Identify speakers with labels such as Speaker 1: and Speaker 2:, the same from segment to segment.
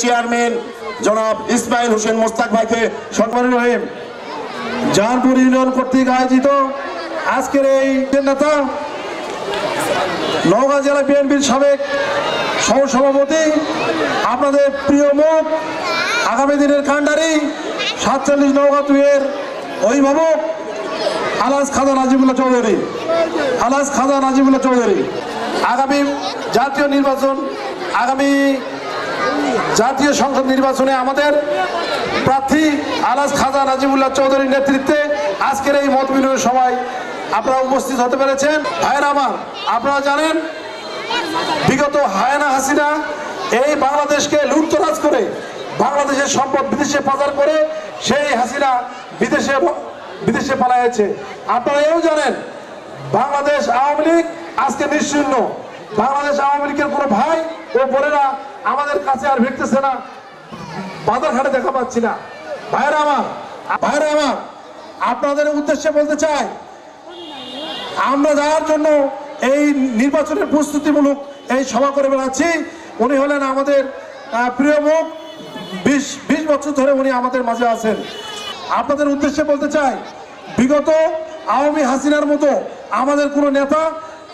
Speaker 1: Chairman জনাব ইসমাইল হোসেন মোস্তাক ভাইকে সম্মানিত হয়ে জাহানপুর ইউনিয়ন কর্তৃক আয়োজিত আজকের এই নেতা নওগাঁ জেলা বিএনপির সাবেক সহসভাপতি আপনাদের প্রিয় মুখ আগামী দিনের কান্ডারি ৪৭ নওগাঁ ২ এর অভিভাবক আলহাজ খাজা নাজিবুল্লাহ চৌধুরী আগামী জাতীয় নির্বাচন জাতীয় সংসদ নির্বাচনে আমাদের প্রার্থী আলহাজ খাজা নাজিবুল্লাহ চৌধুরীর নেতৃত্বে আজকের এই মত বিনিময় সভায় আপনারা উপস্থিত হতে পেরেছেন। ভাইয়েরা আমার, আপনারা জানেন বিগত হায়না হাসিনা এই বাংলাদেশকে লুটতরাজ করে বাংলাদেশের সম্পদ বিদেশে পাচার করে সেই হাসিনা বিদেশে পালাইছে। আপনারা এও জানেন বাংলাদেশ আওয়ামী লীগ আজকে নিশ্চিহ্ন। বাংলাদেশ আওয়ামী লীগের কোনো ভাই ও বোনেরা আমাদের কাছে আর ভিড়তেছে না, বাজারঘাটে দেখা পাচ্ছি না। ভাইয়েরা আমার, আপনাদের উদ্দেশ্যে বলতে চাই, আমরা যাওয়ার জন্য এই নির্বাচনের প্রস্তুতিমূলক এই সভা করে বেড়াচ্ছি। উনি হলেন আমাদের প্রিয় মুখ, ২০ বছর ধরে উনি আমাদের মাঝে আছেন। আপনাদের উদ্দেশ্যে বলতে চাই, বিগত আওয়ামী হাসিনার মতো আমাদের কোনো নেতা,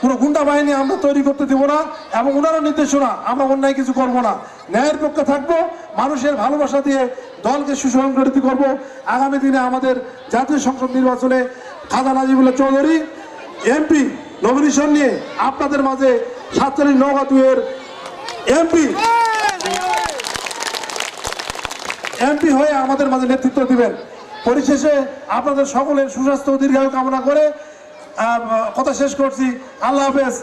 Speaker 1: কোনো গুন্ডা বাহিনী আমরা তৈরি করতে দেব না এবং ওনারও নির্দেশনা আমরা অন্যায় কিছু করব না, ন্যায়ের পক্ষে থাকবো, মানুষের ভালোবাসা দিয়ে দলকে সুসংগঠিত করব। আগামী দিনে আমাদের জাতীয় সংসদ নির্বাচনে খাজা নাজিবুল্লাহ চৌধুরী এমপি নমিনেশন নিয়ে আপনাদের মাঝে ৪৭ নওগাঁ ২ এর এমপি হয়ে আমাদের মাঝে নেতৃত্ব দিবেন। পরিশেষে আপনাদের সকলের সুস্বাস্থ্য ও দীর্ঘায়ু কামনা করে কথা শেষ করছি। আল্লাহ হাফেজ।